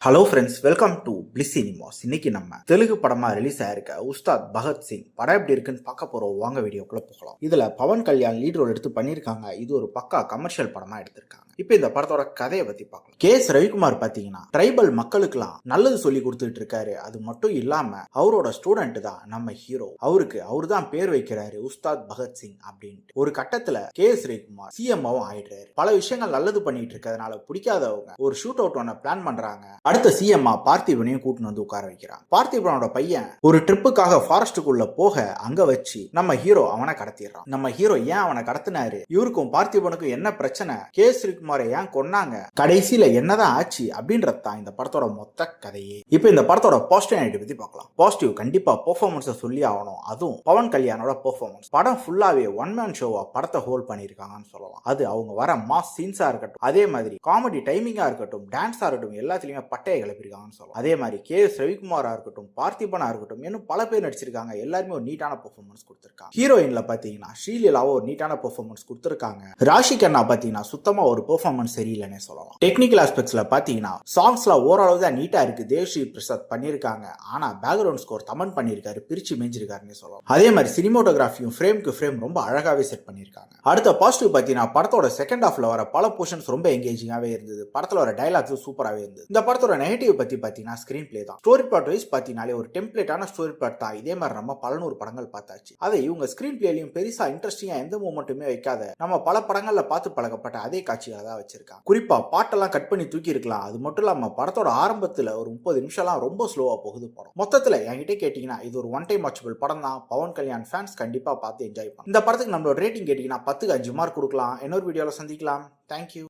Hello friends, welcome to bliss cinemas. இன்னைக்கு நம்ம தெலுங்கு படமா ரிலீஸ் ஆயிருக்க உஸ்தாத் பகத்சிங் படம் எப்படி இருக்குன்னு பார்க்க போறோம். வாங்க வீடியோக்குள்ள போகலாம். இதுல பவன் கல்யாண் லீட் ரோல் எடுத்து பண்ணிருக்காங்க. இது ஒரு பக்கா கமர்ஷியல் படமா எடுத்திருக்காங்க. இப்போ இந்த படத்தோட கதையை பத்தி பார்க்கலாம். எஸ் ரவிக்குமார் பாத்தீங்கன்னா ட்ரைபல் மக்களுக்குலாம் நல்லது சொல்லி கொடுத்துட்டு இருக்காரு. அது மட்டும் இல்லாம அவரோட ஸ்டூடெண்ட் தான் நம்ம ஹீரோ. அவரு தான் பேர் வைக்கிறாரு உஸ்தாத் பகத்சிங் அப்படின்ட்டு. ஒரு கட்டத்துல எஸ் ரவிக்குமார் சிஎம்மாவும் ஆயிடுறாரு. பல விஷயங்கள் நல்லது பண்ணிட்டு இருக்கிறதுனால பிடிக்காதவங்க ஒரு ஷூட் அவுட் ஒன்ன பிளான் பண்றாங்க. அடுத்த சிஎம்மா பார்த்திபனையும் கூட்டிட்டு வந்து உட்கார வைக்கிறான். பார்த்திபனோட பையன் ஒரு ட்ரிப்புக்காக ஃபாரஸ்டுக்குள்ள போக அங்க வச்சு நம்ம ஹீரோ அவனை கடத்திடுறான். நம்ம ஹீரோ ஏன் அவனை கடத்தினாரு, இவருக்கும் பார்த்திபனுக்கும் என்ன பிரச்சனை, கே ஸ்ரீகுமாரை ஏன் கொன்னாங்க, கடைசியில என்னதான் ஆச்சு அப்படின்றதான் இந்த படத்தோட மொத்த கதையே. இப்போ இந்த படத்தோட பாசிட்டிவ் பத்தி பார்க்கலாம். பாசிட்டிவ் கண்டிப்பா பெர்ஃபார்மன்ஸை சொல்லி ஆகணும். அதுவும் பவன் கல்யாணோட பெர்ஃபார்மன்ஸ். படம் ஃபுல்லாவே ஒன் மேன் ஷோவா படத்தை ஹோல்ட் பண்ணிருக்காங்கன்னு சொல்லலாம். அது அவங்க வர மாஸ் சீன்ஸா இருக்கட்டும், அதே மாதிரி காமெடி டைமிங்கா இருக்கட்டும், டான்ஸா இருக்கட்டும், எல்லாத்துலயுமே பட்டையை கிளப்பிருக்காங்கன்னு சொல்லலாம். அதே மாதிரி கே எஸ் ரவிக்குமாரா இருக்கட்டும், பார்த்திபனா இருக்கட்டும், இன்னும் பல பேர் நடிச்சிருக்காங்க. எல்லாருமே ஒரு நீட்டான பெர்ஃபார்மன்ஸ் கொடுத்திருக்காங்க. ஹீரோயின்ல பாத்தீங்கன்னா ஸ்ரீலீலாவும் ஒரு நீட்டான பெர்ஃபார்மன்ஸ் கொடுத்திருக்காங்க. ராஷி கண்ணா பாத்தீங்கன்னா சுத்தமா ஒரு பெர்ஃபார்மன்ஸ் சரியில்லைன்னே சொல்லலாம். டெக்னிக்கல் ஆஸ்பெக்ட்ஸ்ல பாத்தீங்கன்னா சாங்ஸ்லாம் ஓரளவு தான் நீட்டா இருக்கு. தேவ்ஸ்ரீ பிரசாத் பண்ணிருக்காங்க. ஆனா பேக்ரவுண்ட் ஸ்கோர் தமன் பண்ணிருக்காரு, பிரிச்சு மேஞ்சிருக்காருன்னு சொல்லலாம். அதே மாதிரி சினிமோட்டோகிராஃபியும் ஃப்ரேம்க்கு ஃப்ரேம் ரொம்ப அழகாவே செட் பண்ணிருக்காங்க. அடுத்த பாசிட்டிவ் பாத்தீங்கன்னா படத்தோட செகண்ட் ஹாஃப்ல வர பல போர்ஷன்ஸ் ரொம்ப எங்கேஜிங்காவே இருந்தது. படத்துல வர டைலாக்ஸ் சூப்பராகவே இருந்தது. இந்த படத்தோட நெகட்டிவ் பத்தி பாத்தீங்கன்னா ஸ்கிரீன் பிளே தான். ஸ்டோரி பிளாட் வைஸ் பாத்தீங்கன்னாலே ஒரு டெம்ப்ளேட்டான ஸ்டோரி பிளாட் தான். இதே மாதிரி நம்ம பல நூறு படங்கள் பார்த்தாச்சு. அதை இவங்க ஸ்கிரீன் பிளேலையும் பெருசா இன்ட்ரெஸ்டிங்கா எந்த மூமெண்ட்டுமே வைக்காத நம்ம பல படங்கள்ல பார்த்து பழக்கப்பட்ட அதே காட்சிகளை தான் வச்சிருக்காங்க. குறிப்பா பாட்டெல்லாம் கட் பண்ணி தூக்கி இருக்கலாம். அது மட்டும் இல்லாம படத்தோட ஆரம்பத்துல ஒரு 30 நிமிஷம்லாம் ரொம்ப ஸ்லோவா போகுது படம். மொத்தத்துல என்கிட்ட கேட்டீங்கன்னா இது ஒரு ஒன் டைம் வாட்சபிள் படம் தான். பவன் கல்யாண் ஃபேன்ஸ் கண்டிப்பா பார்த்து என்ஜாய் பண்ணும். இந்த படத்துக்கு நம்மளோட ரேட்டிங் கேட்டீங்கன்னா 10க்கு 5 மார்க் கொடுக்கலாம். இன்னொரு வீடியோல சந்திக்கலாம். தேங்க்யூ.